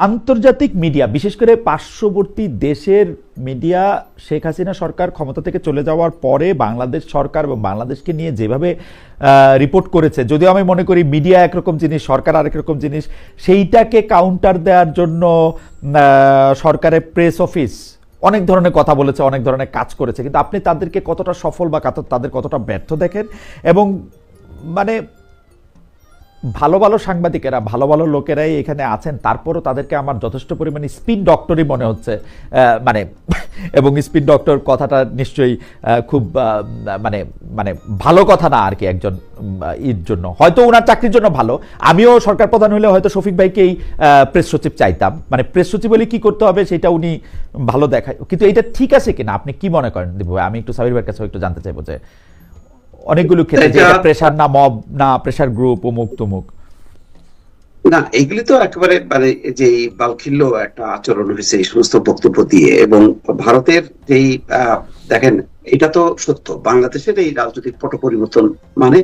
আন্তর্জাতিক মিডিয়া, বিশেষ করে পার্শ্ববর্তী দেশের মিডিয়া, শেখ হাসিনা সরকার ক্ষমতা থেকে চলে যাওয়ার পরে বাংলাদেশ সরকার এবং বাংলাদেশকে নিয়ে যেভাবে রিপোর্ট করেছে, যদিও আমি মনে করি মিডিয়া একরকম জিনিস, সরকার আরেক রকম জিনিস, সেইটাকে কাউন্টার দেওয়ার জন্য সরকারের প্রেস অফিস অনেক ধরনের কথা বলেছে, অনেক ধরনের কাজ করেছে, কিন্তু আপনি তাদেরকে কতটা সফল বা তাদের কতটা ব্যর্থ দেখেন? এবং মানে ভালো ভালো সাংবাদিকেরা, ভালো ভালো লোকেরাই এখানে আছেন, তারপরও তাদেরকে আমার যথেষ্ট পরিমাণে স্পিন ডক্টরই মনে হচ্ছে, মানে এবং স্পিন ডক্টর কথাটা নিশ্চয়ই খুব মানে মানে ভালো কথা না আর কি একজন এর জন্য। হয়তো ওনার চাকরির জন্য ভালো, আমিও সরকার প্রধান হলে হয়তো শফিক ভাইকেই প্রেস সচিব চাইতাম, মানে প্রেস সচিব বলে কি করতে হবে সেটা উনি ভালো দেখায়। কিন্তু এটা ঠিক আছে কিনা, আপনি কি মনে করেন দীপু ভাই? আমি একটু সাবির ভাইয়ের কাছে একটু জানতে চাইবো যে অনেকগুলো ক্ষেত্রে যে প্রেসার না মব না প্রেসার গ্রুপ অমুক তমুক, না এগুলি তো একেবারে মানে যে বালখিল্য একটা আচরণ হয়েছে এই সমস্ত বক্তব্য দিয়ে। এবং ভারতের যেই দেখেন, এটা তো সত্য, বাংলাদেশের এই রাজনৈতিক পট পরিবর্তন মানে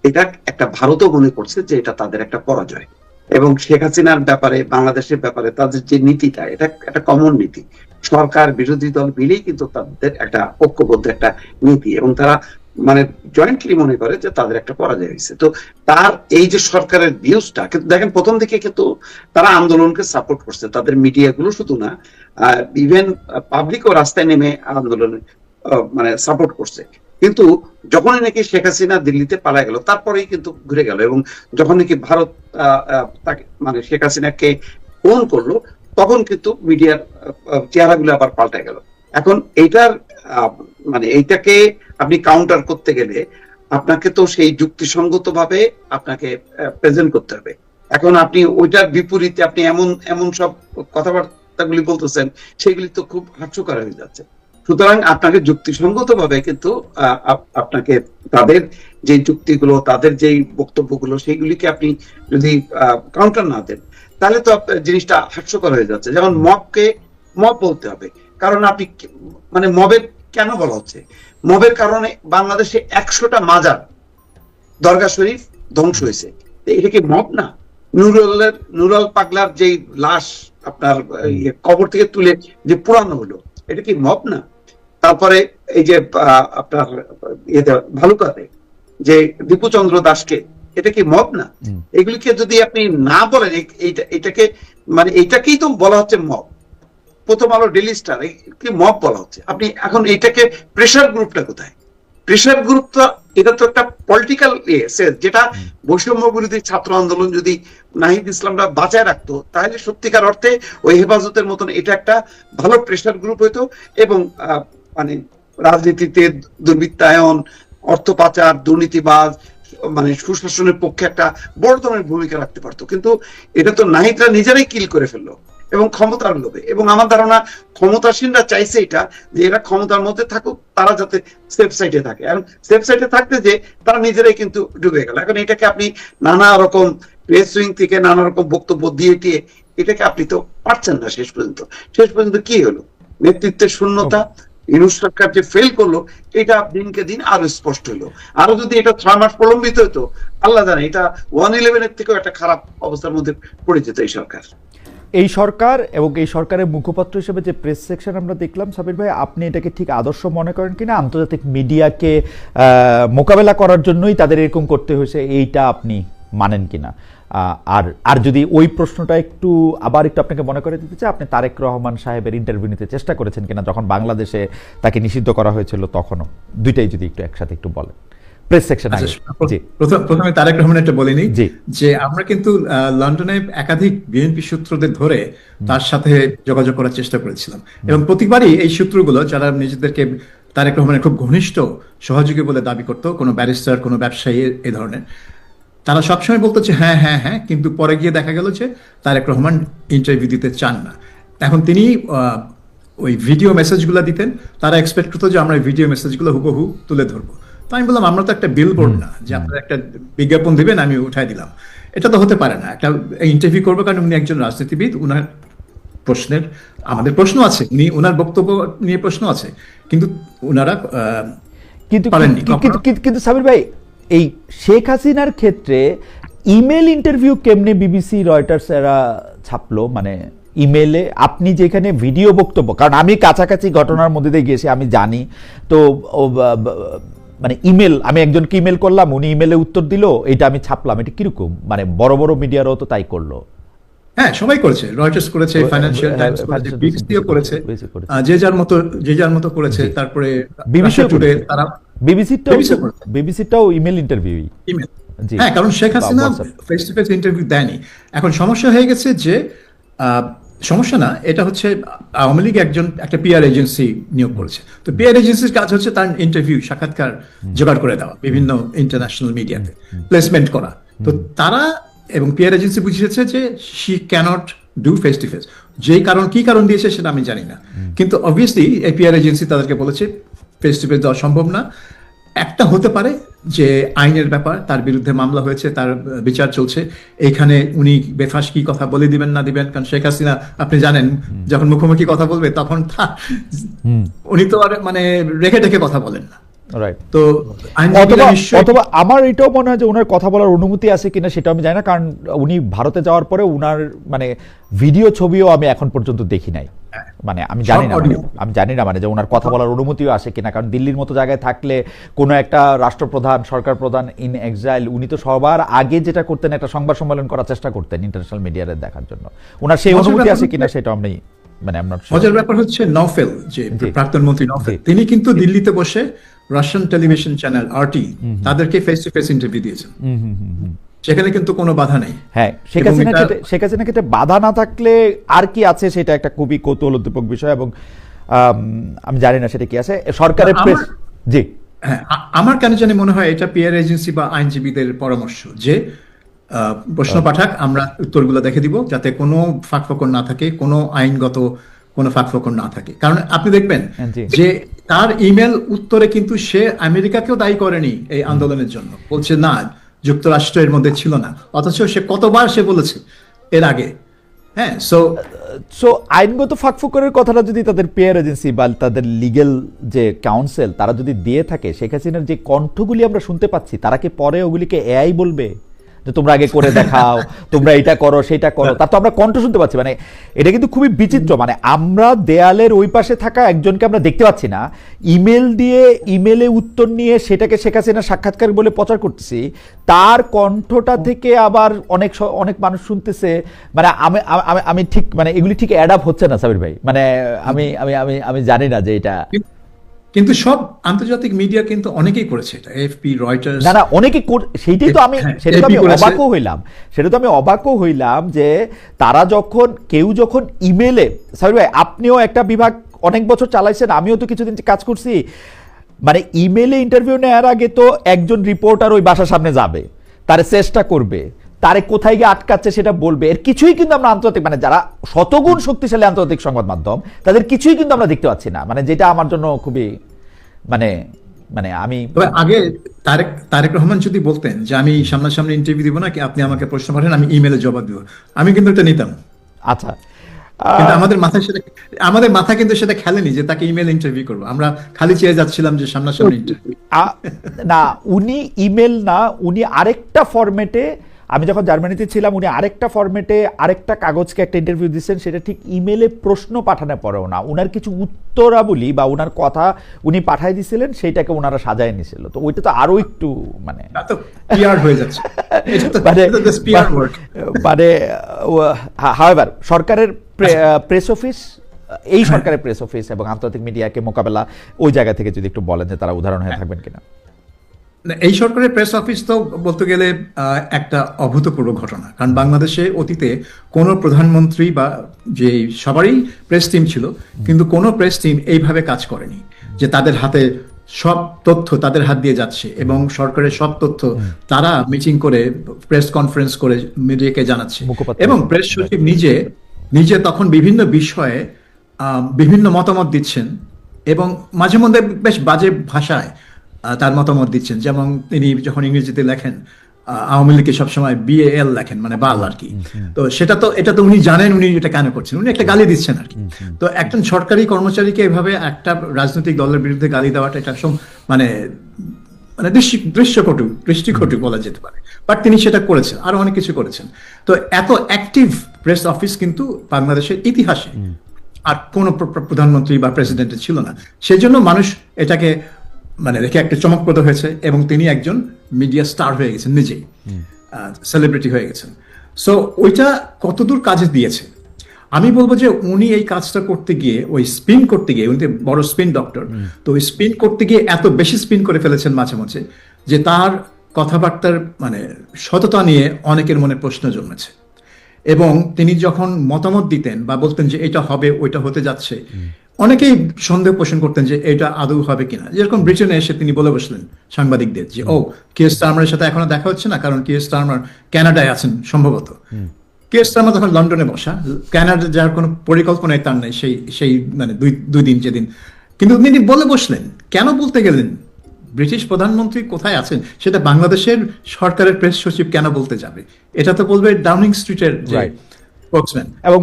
এটা একটা ভারতও মনে করছে যে এটা তাদের একটা পরাজয়। এবং শেখ হাসিনার ব্যাপারে, বাংলাদেশের ব্যাপারে তাদের যে নীতিটা, এটা একটা কমন নীতি, সরকার বিরোধী দল মিলেই কিন্তু তাদের একটা ঐক্যবদ্ধ একটা নীতি, এবং তারা মানে জয়েন্টলি মনে করে যে তাদের একটা পরাজয় হয়েছে। তো তার এই যে সরকারের ভিউজটা, কিন্তু দেখেন প্রথম দিকে কিন্তু তারা আন্দোলনকে সাপোর্ট করছে, তাদের মিডিয়া গুলো শুধু না, ইভেন পাবলিকও রাস্তায় নেমে আন্দোলনে মানে সাপোর্ট করছে। কিন্তু যখনই নাকি শেখ হাসিনা দিল্লিতে পালা গেল, তারপরেই কিন্তু ঘুরে গেল। এবং যখন নাকি ভারত তাকে মানে শেখ হাসিনাকে ফোন করলো, তখন কিন্তু মিডিয়ার চেহারাগুলো আবার পাল্টে গেল। এখন এইটার মানে এইটাকে আপনি কাউন্টার করতে গেলে আপনাকে তো সেই যুক্তিসঙ্গত ভাবে আপনাকে প্রেজেন্ট করতে হবে। এখন আপনি ওইটার বিপরীতে আপনি এমন এমন সব কথাবার্তাগুলি বলতেছেন, সেগুলি তো খুব হাস্যকর হয়ে যাচ্ছে। সুতরাং আপনাকে যুক্তিসঙ্গত ভাবে কিন্তু আপনাকে তাদের যে যুক্তিগুলো, তাদের যে বক্তব্যগুলো, সেইগুলিকে আপনি যদি কাউন্টার না দেন, তাহলে তো জিনিসটা হাস্যকর হয়ে যাচ্ছে। যেমন মবকে মব বলতে হবে, কারণ আপনি মানে মবের কেন বলা হচ্ছে? মবের কারণে বাংলাদেশে 100টা মাজার, দরগা শরীফ ধ্বংস হয়েছে, এটা কি মব না? নুরাল পাগলার যে লাশ আপনার কবর থেকে তুলে যে পুরানো হলো, এটা কি মব না? তারপরে এই যে আপনার ভালুকাতে যে দীপুচন্দ্র দাসকে, এটা কি মব না? এগুলিকে যদি আপনি না বলেন, এটাকে মানে এটাকেই তো বলা হচ্ছে মব। প্রথম আলো, ডেইলি স্টার কি মব বলা হচ্ছে? আপনি এখন এটাকে প্রেসার গ্রুপটা কোথায়? প্রেসার গ্রুপটা এটা তো একটা পলিটিক্যাল যেটা বৈষম্য বিরোধী ছাত্র আন্দোলন যদি নাহিদ ইসলামরা বাঁচায় রাখতো, তাহলে সত্যিকার অর্থে ওই হেফাজতের মতন এটা একটা ভালো প্রেসার গ্রুপ হইতো, এবং মানে রাজনীতিতে দুর্বৃত্তায়ন, অর্থ পাচার, দুর্নীতিবাজ মানে সুশাসনের পক্ষে একটা বড় ধরনের ভূমিকা রাখতে পারতো। কিন্তু এটা তো নাহিদরা নিজেরাই কিল করে ফেললো এবং ক্ষমতার লোভে। এবং আমার ধারণা ক্ষমতাসীনরা চাইছে এটা, যে এরা ক্ষমতার মধ্যে থাকুক, তারা যাতে সেফ সাইডে থাকে। এবং সেফ সাইডে থাকতে যে তারা নিজেরাই কিন্তু ডুবে গেল। এখন এটাকে আপনি নানা রকম প্রেস উইং থেকে নানা রকম বক্তব্য দিয়ে টিয়ে এটাকে আপনি তো পারছেন না। শেষ পর্যন্ত কি হলো? নেতৃত্বের শূন্যতা, ইউনূস সরকার যে ফেল করলো, এটা দিনকে দিন আরো স্পষ্ট হলো। আরো যদি এটা 6 মাস প্রলম্বিত হতো, আল্লাহ জানে এটা 111 এর থেকেও একটা খারাপ অবস্থার মধ্যে পড়ে যেত এই সরকার। এই সরকার এবং এই সরকারের মুখপাত্র হিসেবে যে প্রেস সেকশন আমরা দেখলাম, সাবির ভাই আপনি এটাকে ঠিক আদর্শ মনে করেন কিনা? আন্তর্জাতিক মিডিয়াকে মোকাবেলা করার জন্যই তাদের এরকম করতে হয়েছে, এইটা আপনি মানেন কিনা? আর যদি ওই প্রশ্নটা একটু আবার একটু আপনাকে মনে করে দিতে চাই, আপনি তারেক রহমান সাহেবের ইন্টারভিউ নিতে চেষ্টা করেছেন কিনা যখন বাংলাদেশে তাকে নিষিদ্ধ করা হয়েছিল তখনও? দুইটাই যদি একটু একসাথে একটু বলেন। প্রেস সেকশন প্রথমে তারেক রহমান একটা বলিনি যে আমরা কিন্তু লন্ডনে একাধিক বিএনপি সূত্রদের ধরে তার সাথে যোগাযোগ করার চেষ্টা করেছিলাম, এবং প্রতিবারই এই সূত্রগুলো, যারা নিজেদেরকে তারেক রহমানের খুব ঘনিষ্ঠ সহযোগী বলে দাবি করতো, কোনো ব্যারিস্টার, কোনো ব্যবসায়ী এই ধরনের, তারা সবসময় বলতো যে হ্যাঁ হ্যাঁ হ্যাঁ, কিন্তু পরে গিয়ে দেখা গেল যে তারেক রহমান ইন্টারভিউ দিতে চান না। এখন তিনি ওই ভিডিও মেসেজগুলো দিতেন, তারা এক্সপেক্ট করতো যে আমরা ভিডিও মেসেজগুলো হুবহু তুলে ধরবো। তো আমি বললাম, আমরা তো একটা বিলবোর্ড না যে আপনারা একটা বিজ্ঞাপন দিবেন আমি উঠাই দিলাম, এটা তো হতে পারে না। একটা ইন্টারভিউ করবো, কারণ উনি একজন রাজনীতিবিদ, উনার প্রশ্নের আমাদের প্রশ্ন আছে, উনি ওনার বক্তব্য নিয়ে প্রশ্ন আছে, কিন্তু ওনারা কিন্তু সাবির ভাই, এই শেখ হাসিনার ক্ষেত্রে ইমেল ইন্টারভিউ কেমনে বিবিসি, রয়টার্স এরা ছাপলো, মানে ইমেলে আপনি যেখানে ভিডিও বক্তব্য, কারণ আমি কাছাকাছি ঘটনার মধ্যে দিয়ে গেছি, আমি জানি তো মানে ইমেল, আমি একজনকে ইমেল করলাম, উনি ইমেলে উত্তর দিল, এটা আমি ছাপলাম, এটা কিরকম? মানে বড় বড় মিডিয়ারও তো তাই করলো। হ্যাঁ, সবাই করেছে, রয়টার্স করেছে, ফাইন্যান্সিয়াল টাইমস করেছে, বিবিসিও করেছে, যে যার মতো করেছে। তারপরে বিবিসি টুডে, তারা বিবিসিটাও ইমেল ইন্টারভিউ। হ্যাঁ, কারণ Sheikh Hasina face to face interview দেয়নি। এখন সমস্যা হয়ে গেছে যে সমস্যা না, এটা হচ্ছে আওয়ামী লীগ একটা পিআর এজেন্সি নিয়োগ করেছে। তো পিআর এজেন্সির কাজ হচ্ছে তার ইন্টারভিউ, সাক্ষাৎকার জোগাড় করে দেওয়া, বিভিন্ন ইন্টারন্যাশনাল মিডিয়াতে প্লেসমেন্ট করা। তো তারা এবং পিআর এজেন্সি বুঝিয়েছে যে she can't do face to face. কি কারণ দিয়েছে সেটা আমি জানি না, কিন্তু অবভিয়াসলি এই পিআর এজেন্সি তাদেরকে বলেছে ফেস টু ফেস দেওয়া সম্ভব না। একটা হতে পারে যে আইনের ব্যাপার, তার বিরুদ্ধে মামলা হয়েছে, তার বিচার চলছে, এখানে উনি বেফাস কি কথা বলে দিবেন না দিবেন। কারণ শেখ হাসিনা আপনি জানেন, যখন মুখোমুখি কথা বলবে তখন উনি তো আর মানে রেখে টেখে কথা বলেন না। তো অথবা আমার এটাও মনে হয় যে ওনার কথা বলার অনুমতি আছে কিনা সেটা আমি জানি না, কারণ উনি ভারতে যাওয়ার পরে উনার মানে ভিডিও ছবিও আমি এখন পর্যন্ত দেখি নাই, মানে আমি জানি না মানে যে ওনার কথা বলার অনুমতিও আসে কিনা। কারণ দিল্লির মতো জায়গায় থাকলে কোনো একটা রাষ্ট্রপ্রধান, সরকার প্রধান ইন এক্সাইল, উনি তো সবার আগে যেটা করতেন একটা সংবাদ সম্মেলন করার চেষ্টা করতেন ইন্টারন্যাশনাল মিডিয়ারে দেখার জন্য। ওনার সেই অনুমতি আছে কিনা সেটা আমি মানে মজার ব্যাপার হচ্ছে নওফেল, যে প্রাক্তন মন্ত্রী নওফেল, তিনি কিন্তু দিল্লিতে বসে রাশিয়ান টেলিভিশন চ্যানেল RT তাদেরকে ফেস টু ফেস ইন্টারভিউ দিয়েছেন। সেখানে কিন্তু কোনো বাধা নেই। হ্যাঁ, শেখ হাসিনা ক্ষেত্রে বাধা না থাকলে আর কি আছে সেটা একটা খুবই কৌতূহলোদ্দীপক বিষয়, এবং আমি জানি না সেটা কি আছে সরকারের প্রেস। জি হ্যাঁ, আমার কেন জানি মনে হয় এটা পিআর এজেন্সি বা আইনজীবীদের পরামর্শ যে প্রশ্ন পাঠাক, আমরা উত্তরগুলো দেখে দিব, যাতে কোনো ফাঁকফোকর না থাকে, কোনো আইনগত কোনো ফাঁকফোকর না থাকে। কারণ আপনি দেখবেন যে তার ইমেল উত্তরে কিন্তু সে আমেরিকাকেও দায়ী করেনি এই আন্দোলনের জন্য, বলছে না যুক্তরাষ্ট্র এর মধ্যে ছিল না, অথচ সে কতবার সে বলেছে এর আগে। হ্যাঁ, সো আইনগত ফাঁকফোকরের কথাটা যদি তাদের পিআর এজেন্সি বা তাদের লিগ্যাল যে কাউন্সিল তারা যদি দিয়ে থাকে, শেখ হাসিনার যে কণ্ঠগুলি আমরা শুনতে পাচ্ছি, তারা কি পরে ওগুলিকে এআই বলবে যে তোমরা আগে করে দেখাও, তোমরা এটা করো সেটা করো? তার তো আমরা কণ্ঠ শুনতে পাচ্ছি, মানে এটা কিন্তু খুবই বিচিত্র। মানে আমরা দেয়ালের ওই পাশে থাকা একজনকে আমরা দেখতে পাচ্ছি না, ইমেল দিয়ে ইমেলে উত্তর নিয়ে সেটাকে শেখ হাসিনা সাক্ষাৎকার বলে প্রচার করতেছি, তার কণ্ঠটা থেকে আবার অনেক মানুষ শুনতেছে। মানে আমি ঠিক মানে এগুলি ঠিক অ্যাড আপ হচ্ছে না সাবির ভাই, মানে আমি জানি না যে এটা। কিন্তু সব আন্তর্জাতিক মিডিয়া কিন্তু অনেকেই করেছে এটা, এএফপি, রয়টার্স, না অনেকেই, সেইটাই তো আমি অবাকও হইলাম যে তারা কেউ যখন ইমেলে, সাবির ভাই আপনিও একটা বিভাগ অনেক বছর চালাইছেন, আমিও তো কিছুদিন কাজ করছি, মানে ইমেলে ইন্টারভিউ নেওয়ার আগে তো একজন রিপোর্টার ওই বাসার সামনে যাবে, তার চেষ্টা করবে, তারে কোথায় গিয়ে আটকাচ্ছে সেটা বলবে, এর কিছুই কিন্তু আমরা আন্তর্জাতিক মানে যারা শতগুণ শক্তিশালী আন্তর্জাতিক সংবাদ মাধ্যম তাদের কিছুই কিন্তু আমরা দেখতে পাচ্ছি না, মানে যেটা আমার জন্য খুবই মানে আমি আগে তারেক রহমান যদি বলতেন যে আমি সামনাসামনি ইন্টারভিউ দিব না, কি আপনি আমাকে প্রশ্ন পাঠান, আমি ইমেলে জবাব দিব, আমি কিন্তু এটা নিতাম। আচ্ছা, কিন্তু আমাদের মাথায় কিন্তু সেটা খেলেনি যে তাকে ইমেল ইন্টারভিউ করবো, আমরা খালি চেয়ে যাচ্ছিলাম যে সামনাসামনি ইন্টারভিউ। না, উনি ইমেল না, উনি আরেকটা ফরম্যাটে, আমি যখন জার্মানিতে ছিলাম উনি আরেকটা ফরম্যাটে আরেকটা কাগজকে একটা ইন্টারভিউ দিচ্ছেন, সেটা ঠিক ইমেলে প্রশ্ন পাঠানোর পরেও না, উনার কিছু উত্তরাবলী বা উনার কথা উনি পাঠাই দিছিলেন, সেইটাকে ওনারা সাজায় নিছিল। তো ওইটা তো আরো একটু মানে হাওয়েভার সরকারের প্রেস অফিস, এই সরকারের প্রেস অফিস এবং আন্তর্জাতিক মিডিয়াকে মোকাবেলা ওই জায়গা থেকে যদি একটু বলেন যে তারা উদাহরণ হয়ে থাকবেন কিনা। এই সরকারের প্রেস অফিস তো বলতে গেলে একটা অভূতপূর্ব ঘটনা, কারণ বাংলাদেশে অতীতে কোনো প্রধানমন্ত্রী বা যে সবারই প্রেস টিম ছিল, কিন্তু কোনো প্রেস টিম এইভাবে কাজ করেনি যে তাদের হাতে সব তথ্য তাদের হাত দিয়ে যাচ্ছে এবং সরকারের সব তথ্য তারা মিটিং করে প্রেস কনফারেন্স করে মিডিয়াকে জানাচ্ছে, এবং প্রেস সচিব নিজে তখন বিভিন্ন বিষয়ে বিভিন্ন মতামত দিচ্ছেন এবং মাঝে মধ্যে বেশ বাজে ভাষায় তার মতামত দিচ্ছেন। যেমন তিনি যখন ইংরেজিতে লেখেন আওয়ামী লীগকে সবসময় BAL লেখেন, মানে বাল আর কি। তো এটা তো উনি জানেন উনি এটা কেন করছেন, উনি একটা গালি দিচ্ছেন আর কি। তো একজন সরকারি কর্মচারীকে এভাবে একটা রাজনৈতিক দলের বিরুদ্ধে গালি দেওয়াটা এটা মানে দৃষ্টিকটু বলা যেতে পারে, বাট তিনি সেটা করেছেন, আরো অনেক কিছু করেছেন। তো এত অ্যাক্টিভ প্রেস অফিস কিন্তু বাংলাদেশের ইতিহাসে আর কোন প্রধানমন্ত্রী বা প্রেসিডেন্টের ছিল না। সেই জন্য মানুষ এটাকে মানে দেখে একটা চমকপ্রদ হয়েছে, এবং তিনি একজন মিডিয়া স্টার হয়ে গেছেন, নিজেই সেলিব্রিটি হয়ে গেছেন। সো ওইটা কতদূর কাজে দিয়েছে আমি বলবো যে উনি এই কাজটা করতে গিয়ে, ওই স্পিন করতে গিয়ে, উনি তো বড় স্পিন ডক্টর, তো ওই স্পিন করতে গিয়ে এত বেশি স্পিন করে ফেলেছেন মাঝে মাঝে যে তার কথাবার্তার মানে সততা নিয়ে অনেকের মনে প্রশ্ন জন্মেছে। এবং তিনি যখন মতামত দিতেন বা বলতেন যে এটা হবে, ওইটা হতে যাচ্ছে, অনেকেই সন্দেহ পোষণ করতেন যে এটা আদৌ হবে কিনা। যেরকম ব্রিটেনে এসে তিনি বলে বসলেন সাংবাদিকদের যে ও কিয়ার স্টারমারের সাথে এখনো দেখা হচ্ছে না, কারণ কিয়ার স্টারমার কানাডায় আছেন সম্ভবত। কিয়ার স্টারমার তখন লন্ডনে বসা, কানাডা যাওয়ার কোনো পরিকল্পনাই তার নেই সেই মানে দুই দিন যেদিন। কিন্তু তিনি বলে বসলেন, কেন বলতে গেলেন? ব্রিটিশ প্রধানমন্ত্রী কোথায় আছেন সেটা বাংলাদেশের সরকারের প্রেস সচিব কেন বলতে যাবে? এটা তো বলবে ডাউনিং স্ট্রিটের স্পোকসম্যান। এবং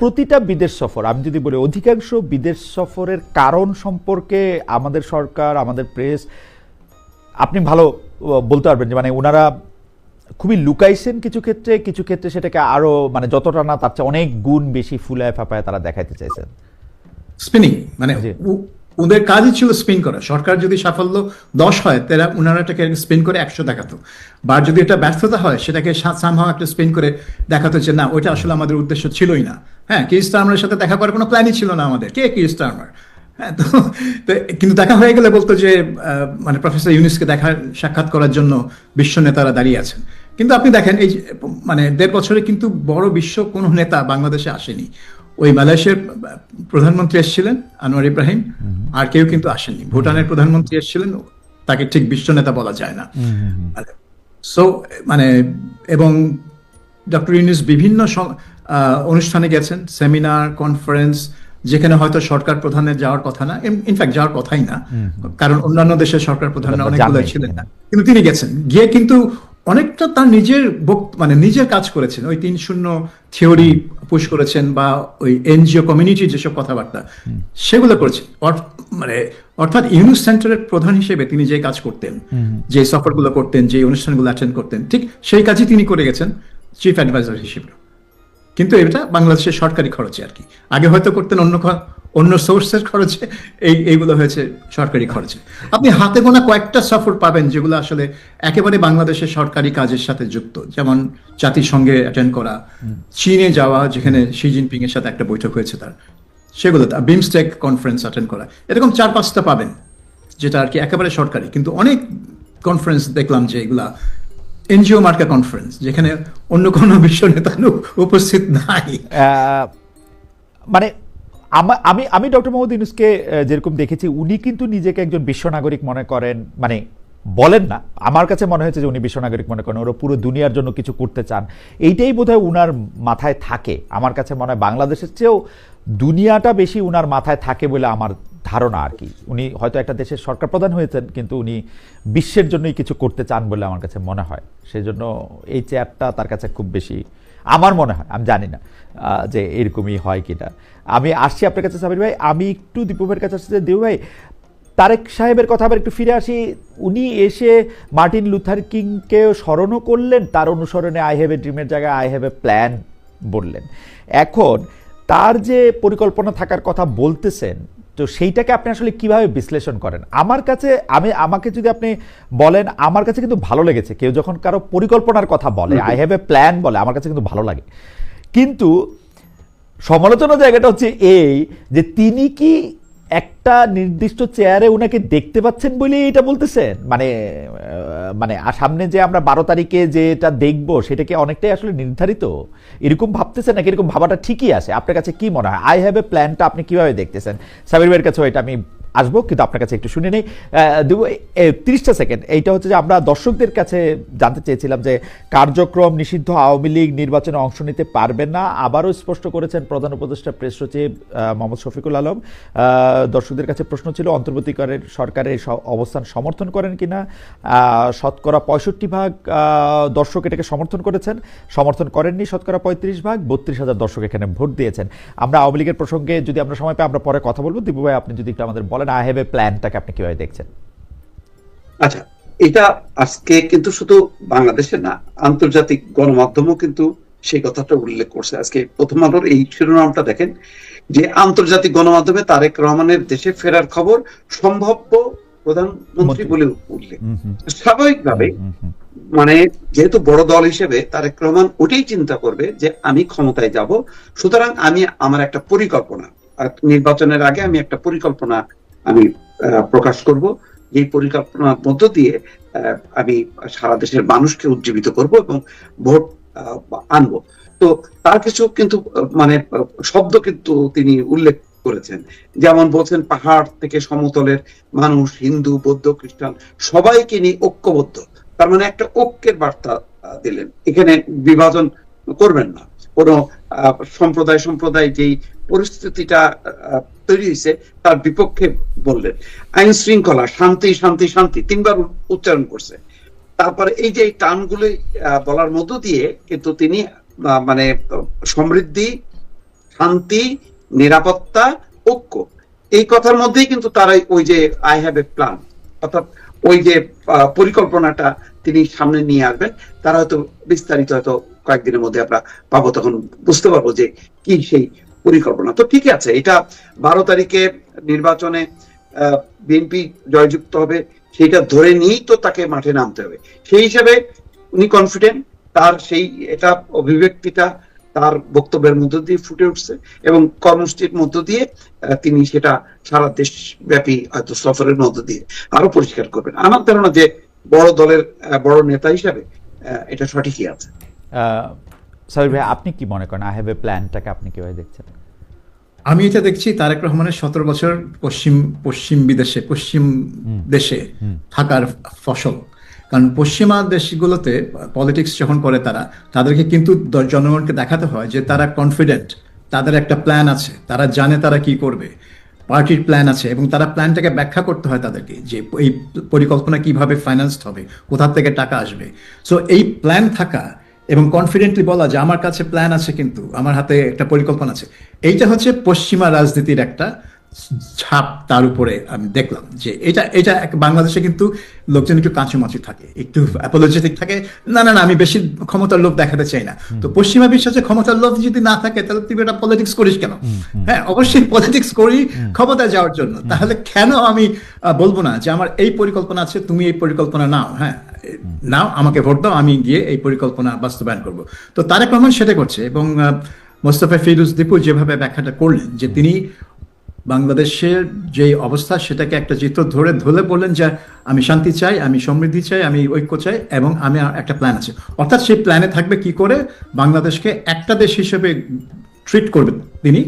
প্রতিটা বিদেশ সফর, আমি যদি বলি অধিকাংশ বিদেশ সফরের কারণ সম্পর্কে আমাদের সরকার, আমাদের প্রেস, আপনি ভালো বলতে পারবেন যে মানে ওনারা খুবই লুকাইছেন কিছু ক্ষেত্রে সেটাকে আরো মানে যতটা না তার চেয়ে অনেক গুণ বেশি ফুলায় ফাঁপায় তারা দেখাইতে চাইছেন। স্পিনিং মানে ওদের কাজই ছিল স্পিন করা। সরকার যদি সাফল্য 10 হয় তারা ওনারা এটাকে স্পিন করে 100 দেখাতো, বা যদি এটা ব্যর্থতা হয় সেটাকে সামহাও একটা স্পিন করে দেখাতো যে না ওইটা আসলে আমাদের উদ্দেশ্য ছিলই না। হ্যাঁ, কিয়ার স্টারমারের সাথে দেখা করার কোনো প্ল্যানই ছিল না আমাদের। কে কিয়ার স্টারমার? হ্যাঁ, তো কিন্তু দেখা হয়ে গেলে বলতো যে মানে প্রফেসর ইউনুসকে সাক্ষাৎ করার জন্য বিশ্ব নেতারা দাঁড়িয়ে আছেন। কিন্তু আপনি দেখেন এই মানে 1.5 বছরে কিন্তু বড় বিশ্ব কোনো নেতা বাংলাদেশে আসেনি। ওই মালয়েশিয়ার প্রধানমন্ত্রী এসেছিলেন আনোয়ার ইব্রাহিম, আর কেউ কিন্তু আসেননি। ভুটানের প্রধানমন্ত্রী এসেছিলেন, তাকে ঠিক বিশ্ব নেতা বলা যায় না। সো মানে এবং ডক্টর ইউনুস বিভিন্ন অনুষ্ঠানে গেছেন, সেমিনার, কনফারেন্স, যেখানে হয়তো সরকার প্রধানের যাওয়ার কথা না, ইনফ্যাক্ট যাওয়ার কথাই না, কারণ অন্যান্য দেশের সরকার প্রধানরা অনেকগুলো ছিলেন না, কিন্তু তিনি গেছেন। গিয়ে কিন্তু অনেকটা তার নিজের কাজ করেছেন। ওই 3-0 থিওরি পুশ করেছেন, বা ওই এনজিও কমিউনিটির যেসব কথাবার্তা সেগুলো করেছেন। মানে অর্থাৎ ইউনুস সেন্টারের প্রধান হিসেবে তিনি যে কাজ করতেন, যে সফরগুলো করতেন, যে অনুষ্ঠানগুলো অ্যাটেন্ড করতেন, ঠিক সেই কাজই তিনি করে গেছেন চিফ অ্যাডভাইজার হিসেবে। কিন্তু এটা বাংলাদেশের সরকারি খরচে আর কি। আগে হয়তো করতেন অন্য সোর্সের খরচে, এইগুলো হয়েছে সরকারি খরচে। আপনি হাতে গোনা কয়েকটা সফর পাবেন যেগুলো আসলে একেবারে বাংলাদেশের সরকারি কাজের সাথে যুক্ত, যেমন জাতিসংঘে অ্যাটেন্ড করা, চীনে যাওয়া যেখানে শি জিনপিং এর সাথে একটা বৈঠক হয়েছে তার, সেগুলো বিমস্টেক কনফারেন্স অ্যাটেন্ড করা, এরকম 4-5টা পাবেন যেটা আর কি একেবারে সরকারি। কিন্তু অনেক কনফারেন্স দেখলাম যে এগুলা এনজিও মার্কা কনফারেন্স, যেখানে অন্য কোনো বিশ্ব নেতা উপস্থিত নাই। মানে আমি ডক্টর মোহাম্মদ ইউনূসকে যেরকম দেখেছি, উনি কিন্তু নিজেকে একজন বিশ্ব নাগরিক মনে করেন, মানে বলেন না, আমার কাছে মনে হয়েছে যে উনি বিশ্ব নাগরিক মনে করেন, ওরা পুরো দুনিয়ার জন্য কিছু করতে চান, এইটাই বোধহয় উনার মাথায় থাকে। আমার কাছে মনে হয় বাংলাদেশের চেয়েও দুনিয়াটা বেশি উনার মাথায় থাকে বলে আমার ধারণা আর কি। উনি হয়তো একটা দেশের সরকার প্রধান হয়েছেন, কিন্তু উনি বিশ্বের জন্যই কিছু করতে চান বলে আমার কাছে মনে হয়। সেই জন্য এই চেয়ারটা তার কাছে খুব বেশি, আমার মনে হয়, আমি জানি না যে এরকমই হয় কিনা। আমি আসছি আপনার কাছে সাবির ভাই, আমি একটু দীপু ভাইয়ের কাছে আসছি। দীপু ভাই, তারেক সাহেবের কথা আবার একটু ফিরে আসি। উনি এসে মার্টিন লুথার কিংকে স্মরণও করলেন, তার অনুসরণে আই হ্যাভ এ ড্রিমের জায়গায় আই হ্যাভ এ প্ল্যান বললেন। এখন তার যে পরিকল্পনা থাকার কথা বলতেছেন, তো সেইটাকে আপনি আসলে কিভাবে বিশ্লেষণ করেন? আমার কাছে আমাকে যদি আপনি বলেন, আমার কাছে কিন্তু ভালো লেগেছে কেউ যখন কারো পরিকল্পনার কথা বলে, আই হ্যাভ এ প্ল্যান বলে, আমার কাছে কিন্তু ভালো লাগে। কিন্তু সমালোচনার জায়গাটা হচ্ছে এই যে তিনি কি একটা নির্দিষ্ট চেয়ারে উনাকে দেখতে পাচ্ছেন বলে এটা বলতেছেন, মানে সামনে যে আমরা 12 তারিখে যেটা দেখবো সেটা কি অনেকটাই আসলে নির্ধারিত, এরকম ভাবতেছেন নাকি এরকম ভাবাটা ঠিকই আছে? আপনার কাছে কি মনে হয় আই হ্যাভ এ প্ল্যানটা আপনি কিভাবে দেখতেছেন? সাবির ভাইয়ের কাছে এটা আমি আসবো, কিন্তু আপনার কাছে একটু শুনে নেই 30টা সেকেন্ড। এইটা হচ্ছে যে আমরা দর্শকদের কাছে জানতে চেয়েছিলাম যে কার্যক্রম নিষিদ্ধ আওয়ামী লীগ নির্বাচনে অংশ নিতে পারবে না, আবারও স্পষ্ট করেছেন প্রধান উপদেষ্টা প্রেস সচিব মোহাম্মদ শফিকুল আলম। দর্শকদের কাছে প্রশ্ন ছিল অন্তর্বর্তীকালের সরকারের অবস্থান সমর্থন করেন কিনা। 65% দর্শক এটাকে সমর্থন করেছেন, সমর্থন করেননি 35%, 32,000 দর্শক এখানে ভোট দিয়েছেন। আমরা আওয়ামী লীগের প্রসঙ্গে যদি আমরা সময় পাই আমরা পরে কথা বলবো। দীপু ভাই, আপনি যদি একটু আমাদের বলেন আই হ্যাভ এ প্ল্যানটাকে আপনি কিভাবে দেখছেন? আচ্ছা, এটা আজকে কিন্তু শুধু বাংলাদেশে না, আন্তর্জাতিক গণমাধ্যমও কিন্তু সেই কথাটা উল্লেখ করছে। আজকে প্রথম আলোর এই শিরোনামটা দেখেন যে আন্তর্জাতিক গণমাধ্যমে তারেক রহমানের দেশে ফেরার খবর সম্ভাব্য প্রধানমন্ত্রী বলে উল্লেখ। স্বাভাবিকভাবে মানে যেহেতু বড় দল হিসেবে তারেক রহমান ওটাই চিন্তা করবে যে আমি ক্ষমতায় যাব, সুতরাং আমি আমার একটা পরিকল্পনা, নির্বাচনের আগে আমি একটা পরিকল্পনা আমি প্রকাশ করব, এই পরিকল্পনার মধ্য দিয়ে আমি সারা দেশের মানুষকে উজ্জীবিত করব এবং ভোট আনবো। তো তার কিছু কিন্তু মানে শব্দ কিন্তু তিনি উল্লেখ করেছেন, যেমন বলছেন পাহাড় থেকে সমতলের মানুষ, হিন্দু, বৌদ্ধ, খ্রিস্টান সবাইকে নিয়ে ঐক্যবদ্ধ। তার মানে একটা ঐক্যের বার্তা দিলেন, এখানে বিভাজন করবেন না। কোন সম্প্রদায় যেই পরিস্থিতিটা তৈরি হয়েছে তার বিপক্ষে বললেন। আইন শৃঙ্খলা, শান্তি শান্তি শান্তি 3বার উচ্চারণ করছে। তারপরে এই যে টার্মগুলো বলার মধ্য দিয়ে কিন্তু তিনি মানে সমৃদ্ধি, শান্তি, নিরাপত্তা, ঐক্য এই কথার মধ্যেই কিন্তু তারা ওই যে আই হ্যাভ এ প্ল্যান, অর্থাৎ ওই যে পরিকল্পনাটা তিনি সামনে নিয়ে আসবেন। তারা হয়তো বিস্তারিত হয়তো কয়েকদিনের মধ্যে আমরা পাবো, তখন বুঝতে পারবো যে কি সেই পরিকল্পনা। তো ঠিক আছে, এটা 12 তারিখে নির্বাচনে বিএনপি জয়যুক্ত হবে, সেইটা ধরে নিয়েই তো তাকে মাঠে নামতে হবে। সেই হিসাবে উনি কনফিডেন্ট, তার সেই এটা অভিব্যক্তিটা তার বক্তব্যের মধ্য দিয়ে ফুটে উঠছে এবং কর্মসূচির মধ্য দিয়ে তিনি সেটা সারা দেশ ব্যাপী হয়তো সফরের মধ্য দিয়ে আরো পরিষ্কার করবেন। আমার ধারণা যে বড় দলের বড় নেতা হিসাবে এটা সঠিকই আছে। সাবির ভাই, আপনি কি মনে করেন আই হ্যাভ এ প্ল্যানটাকে আপনি কিভাবে দেখছেন? আমি এটা দেখছি তারেক রহমানের 17 বছর পশ্চিম দেশে থাকার ফসল। কারণ পশ্চিমা দেশগুলোতে পলিটিক্স যখন করে তাদেরকে কিন্তু জনগণকে দেখাতে হয় যে তারা কনফিডেন্ট, তাদের একটা প্ল্যান আছে, তারা জানে তারা কি করবে, পার্টির প্ল্যান আছে, এবং তারা প্ল্যানটাকে ব্যাখ্যা করতে হয় তাদেরকে যে এই পরিকল্পনা কিভাবে ফাইন্যান্সড হবে, কোথা থেকে টাকা আসবে। সো এই প্ল্যান থাকা এবং কনফিডেন্টলি বলা যে আমার কাছে প্ল্যান আছে, কিন্তু আমার হাতে একটা পরিকল্পনা আছে, এইটা হচ্ছে পশ্চিমা রাজনীতির একটা ছাপ তার উপরে আমি দেখলাম। যে এটা বাংলাদেশে কিন্তু লোকজন একটু কাঁচুমাচু থাকে, একটু অ্যাপোলজেটিক থাকে, না না না আমি বেশি ক্ষমতার লোভ দেখাতে চাই না। তো পশ্চিমা বিশ্বাসে ক্ষমতার লোভ যদি না থাকে তাহলে তুই এটা পলিটিক্স করিস কেন? হ্যাঁ, অবশ্যই পলিটিক্স করি ক্ষমতায় যাওয়ার জন্য, তাহলে কেন আমি বলবো না যে আমার এই পরিকল্পনা আছে, তুমি এই পরিকল্পনা নাও, হ্যাঁ নাও, আমাকে ভোট দাও, আমি গিয়ে এই পরিকল্পনা বাস্তবায়ন করব। তো তারেক রহমান সেটা করছে, এবং মোস্তফা ফিরোজ দীপু যেভাবে ব্যাখ্যাটা করলেন যে তিনি বাংলাদেশের যে অবস্থা সেটাকে একটা চিত্র ধরে বললেন যে আমি শান্তি চাই, আমি সমৃদ্ধি চাই, আমি ঐক্য চাই, এবং আমি একটা প্ল্যান আছে। অর্থাৎ সেই প্ল্যানে থাকবে কি করে বাংলাদেশকে একটা দেশ হিসেবে ট্রিট করবেন তিনি,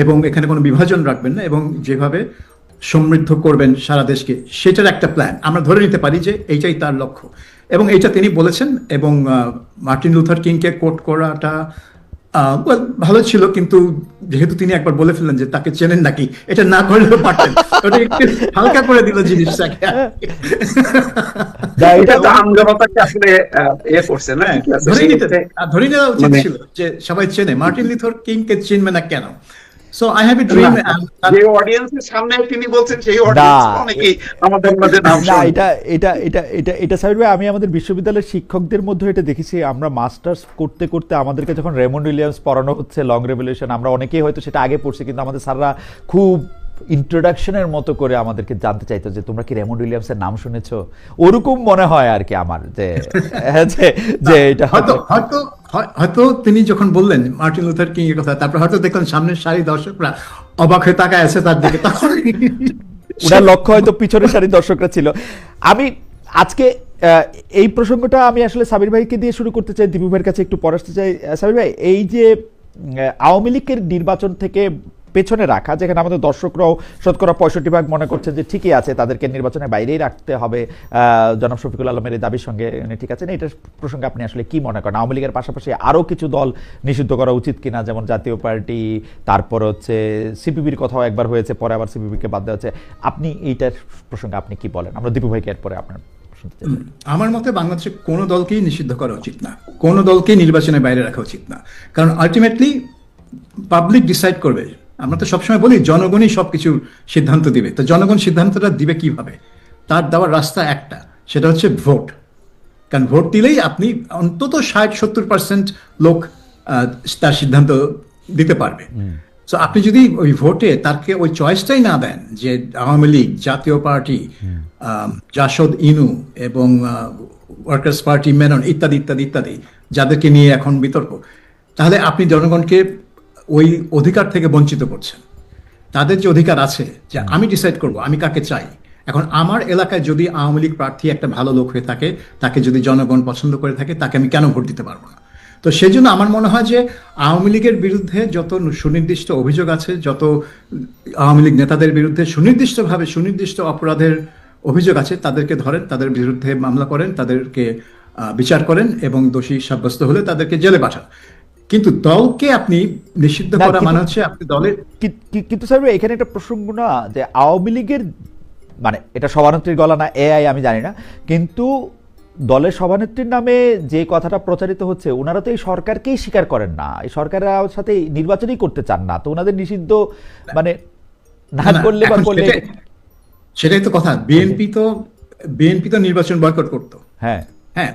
এবং এখানে কোনো বিভাজন রাখবেন না, এবং যেভাবে সমৃদ্ধ করবেন সারা দেশকে সেটার একটা প্ল্যান আমরা ধরে নিতে পারি যে এইটাই তার লক্ষ্য, এবং এইটা তিনি বলেছেন। এবং মার্টিন লুথার কিংকে কোট করাটা ভালো ছিল, কিন্তু যেহেতু তিনি একবার বলে ফেললেন যে তাকে চেনেন নাকি, এটা না করলেও পারতেন, ওটা একটু হালকা করে দিল জিনিসটাকে। এটা তো আমজনতাকে আসলে করছে না, ধরে নেওয়া উচিত ছিল যে সবাই চেনে, মার্টিন লুথার কিংকে চিনবে না কেন? So I have a dream. যে অডিয়েন্সের সামনে তিনি বলছেন সেই অডিয়েন্স অনেকেই আমাদের মধ্যে নাম না, এটা সাবির ভাই, আমি আমাদের বিশ্ববিদ্যালয়ের শিক্ষকদের মধ্যে এটা দেখেছি। আমরা মাস্টার্স করতে করতে আমাদেরকে যখন রেমন্ড উইলিয়ামস পড়ানো হচ্ছে লং রেভলিউশন, আমরা অনেকেই হয়তো সেটা আগে পড়ছি, কিন্তু আমাদের স্যাররা খুব ইন্ট্রোডাকশনের মতো করে আমাদেরকে জানতে চাইতো যে তোমরা কি রেমন্ড উইলিয়ামসের নাম শুনেছো, ওরকম মনে হয় আর কি আমার, যে এটা হয়তো তিনি যখন বললেন মার্টিন লুথার কিং এর কথা, তারপর হয়তো দেখলেন সামনের সারি দর্শকরা অবাক হয়ে তাকায় আছে তার দিকে, তখন ওনার লক্ষ্য হয়তো পিছনের সারি দর্শকরা ছিল। আমি আজকে এই প্রসঙ্গটা আমি আসলে সাবির ভাইকে দিয়ে শুরু করতে চাই, দীপু ভাইয়ের কাছে একটু পরে আসতে চাই। সাবির ভাই, এই যে আওয়ামী লীগের নির্বাচন থেকে পেছনে রাখা, যেখানে আমাদের দর্শকরাও শতকরা 65% মনে করছেন যে ঠিকই আছে, তাদেরকে নির্বাচনের বাইরেই রাখতে হবে জনাব শফিকুল আলমের এই দাবির সঙ্গে ঠিক আছে না, এটার প্রসঙ্গে আপনি আসলে কি মনে করেন? আওয়ামী লীগের পাশাপাশি আরও কিছু দল নিষিদ্ধ করা উচিত কিনা, যেমন জাতীয় পার্টি, তারপর হচ্ছে সিপিবির কথাও একবার হয়েছে, পরে আবার সিপিবিকে বাদ দেওয়া হচ্ছে। আপনি এইটার প্রসঙ্গে আপনি কি বলেন? আমরা দীপু ভাইকে এরপরে আপনার শুনতে চাই। আমার মতে বাংলাদেশে কোনো দলকেই নিষিদ্ধ করা উচিত না, কোনো দলকেই নির্বাচনের বাইরে রাখা উচিত না, কারণ আলটিমেটলি পাবলিক ডিসাইড করবে। আমরা তো সবসময় বলি জনগণই সবকিছু সিদ্ধান্ত দিবে, তো জনগণ সিদ্ধান্তটা দিবে কিভাবে? তার দেওয়ার রাস্তা একটা, সেটা হচ্ছে ভোট। কারণ ভোট দিলেই আপনি অন্তত 60-70% লোক তার সিদ্ধান্ত দিতে পারবে। তো আপনি যদি ওই ভোটে তাকে ওই চয়েসটাই না দেন যে আওয়ামী লীগ, জাতীয় পার্টি, জাসদ ইনু এবং ওয়ার্কার্স পার্টি মেনন ইত্যাদি ইত্যাদি ইত্যাদি যাদেরকে নিয়ে এখন বিতর্ক, তাহলে আপনি জনগণকে ওই অধিকার থেকে বঞ্চিত করছেন। তাদের যে অধিকার আছে যে আমি ডিসাইড করব আমি কাকে চাই। এখন আমার এলাকায় যদি আওয়ামী লীগ প্রার্থী একটা ভালো লোক হয়ে থাকে, তাকে যদি জনগণ পছন্দ করে থাকে, তাকে আমি কেন ভোট দিতে পারবো না? তো সেই জন্য আমার মনে হয় যে আওয়ামী লীগের বিরুদ্ধে যত সুনির্দিষ্ট অভিযোগ আছে, যত আওয়ামী লীগ নেতাদের বিরুদ্ধে সুনির্দিষ্টভাবে সুনির্দিষ্ট অপরাধের অভিযোগ আছে, তাদেরকে ধরেন, তাদের বিরুদ্ধে মামলা করেন, তাদেরকে বিচার করেন এবং দোষী সাব্যস্ত হলে তাদেরকে জেলে পাঠান। কিন্তু দলকে আপনি নিষিদ্ধ করা মানে হচ্ছে আপনি দলের কিন্তু স্যার এখানে একটা প্রসঙ্গ না যে আওয়ামী লীগের মানে এটা সভানেত্রীর গলা না এআই আমি জানি না, কিন্তু দলের সভানেত্রীর নামে যে কথাটা প্রচারিত হচ্ছে, ওনারা তো এই সরকারকেই স্বীকার করেন না, এই সরকারের সাথে নির্বাচনই করতে চান না, তো ওনাদের নিষিদ্ধ মানে না করলে বা করলে সেটাই তো কথা। বিএনপি তো নির্বাচন বয়কট করতো। হ্যাঁ,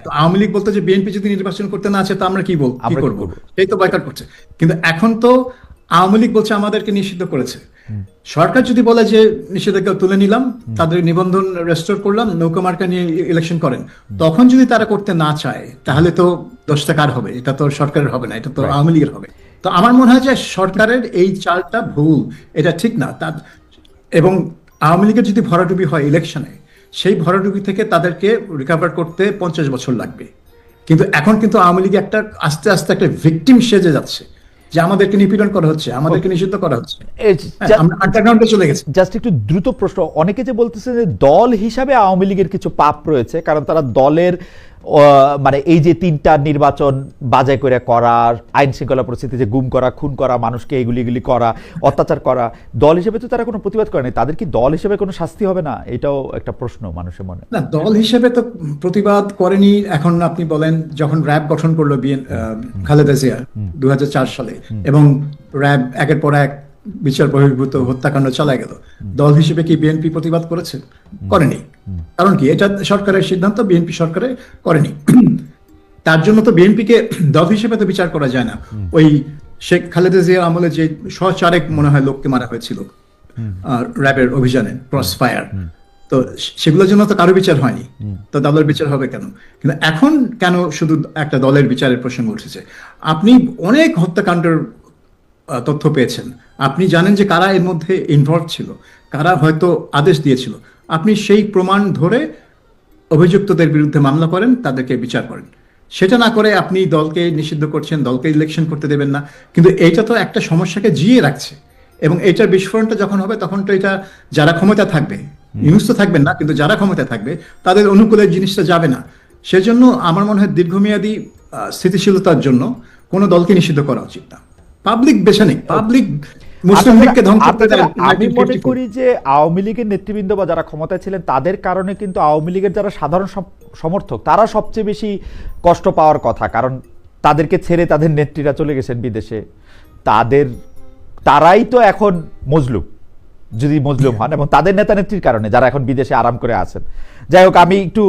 তো আওয়ামী লীগ বলতো যে বিএনপি যদি নির্বাচন করতে না চায় তো আমরা কি করবো, সেই তো বয়কট করছে। কিন্তু এখন তো আওয়ামী লীগ বলছে আমাদেরকে নিষিদ্ধ করেছে। সরকার যদি বলে যে নিষেধাজ্ঞা তুলে নিলাম, তাদের নিবন্ধন রেস্টোর করলাম, নৌকা মার্কা নিয়ে ইলেকশন করেন, তখন যদি তারা করতে না চায় তাহলে তো দোষটা কার হবে? এটা তো সরকারের হবে না, এটা তো আওয়ামী লীগের হবে। তো আমার মনে হয় যে সরকারের এই চালটা ভুল, এটা ঠিক না। এবং আওয়ামী লীগের যদি ভরাডুবি হয় ইলেকশনে, সেই ভরাডুবি থেকে তাদেরকে রিকভার করতে 50 বছর লাগবে। কিন্তু এখন কিন্তু আওয়ামী লীগ একটা আস্তে আস্তে একটা ভিকটিম সেজে যাচ্ছে যে আমাদেরকে নিপীড়ন করা হচ্ছে, আমাদেরকে নিষিদ্ধ করা হচ্ছে, আমরা আন্ডারগ্রাউন্ডে চলে গেছি। জাস্ট একটু দ্রুত প্রশ্ন, অনেকে যে বলতেছে যে দল হিসাবে আওয়ামী লীগের কিছু পাপ রয়েছে, কারণ তারা দলের মানে এই যে 3টা নির্বাচন বাজাই করে করা, আইন শৃঙ্খলা পরিস্থিতি যে গুম করা, খুন করা, মানুষকে এগুলি করা, অত্যাচার করা, দল হিসেবে তো তারা কোনো প্রতিবাদ করে নাই, তাদের কি দল হিসেবে কোনো শাস্তি হবে না? এটাও একটা প্রশ্ন মানুষের মনে। না, দল হিসেবে তো প্রতিবাদ করেনি। এখন আপনি বলেন যখন র্যাব গঠন করলো খালেদা জিয়া 2004 সালে এবং র্যাব একের পর এক বিচার বহির্ভূত হত্যাকাণ্ড চালা গেল, দল হিসেবে কি বিএনপি প্রতিবাদ করেছে? করেনি। কারণ কি? এটা সরকারের সিদ্ধান্ত, বিএনপি সরকারে করেনি। তার জন্য তো বিএনপিকে দল হিসেবে তো বিচার করা যায় না। ওই শেখ খালেদা জিয়ার আমলে যে 104 মনে হয় লোককে মারা হয়েছিল র্যাবের অভিযানে, ক্রস ফায়ার, তো সেগুলোর জন্য তো কারো বিচার হয়নি, তো দলের বিচার হবে কেন? কিন্তু এখন কেন শুধু একটা দলের বিচারের প্রসঙ্গ উঠেছে? আপনি অনেক হত্যাকাণ্ডের তথ্য পেয়েছেন, আপনি জানেন যে কারা এর মধ্যে ইনভলভ ছিল, কারা হয়তো আদেশ দিয়েছিল। আপনি সেই প্রমাণ ধরে অভিযুক্তদের বিরুদ্ধে মামলা করেন, তাদেরকে বিচার করেন। সেটা না করে আপনি দলকে নিষিদ্ধ করছেন, দলকে ইলেকশন করতে দেবেন না। কিন্তু এইটা তো একটা সমস্যাকে জিয়ে রাখছে, এবং এইটার বিস্ফোরণটা যখন হবে তখন তো এটা যারা ক্ষমতা থাকবে, ইউনুস তো থাকবেন না, কিন্তু যারা ক্ষমতা থাকবে তাদের অনুকূলে জিনিসটা যাবে না। সেজন্য আমার মনে হয় দীর্ঘমেয়াদী স্থিতিশীলতার জন্য কোনো দলকে নিষিদ্ধ করা উচিত না। পাবলিক বেছে নেই, পাবলিক মুসলিম লীগকে ধ্বংস করতে দেন। আমি মনে করি যে আওয়ামী লীগের নেতৃবৃন্দ বা যারা ক্ষমতায় ছিলেন তাদের কারণে কিন্তু আওয়ামী লীগের যারা সাধারণ সমর্থক তারা সবচেয়ে বেশি কষ্ট পাওয়ার কথা, কারণ তাদেরকে ছেড়ে তাদের নেত্রীরা চলে গেছেন বিদেশে, তারাই তো এখন মজলুম, যদি মজলুম হন, এবং তাদের নেতা নেত্রীর কারণে যারা এখন বিদেশে আরাম করে আছেন। যাই হোক, আমি একটু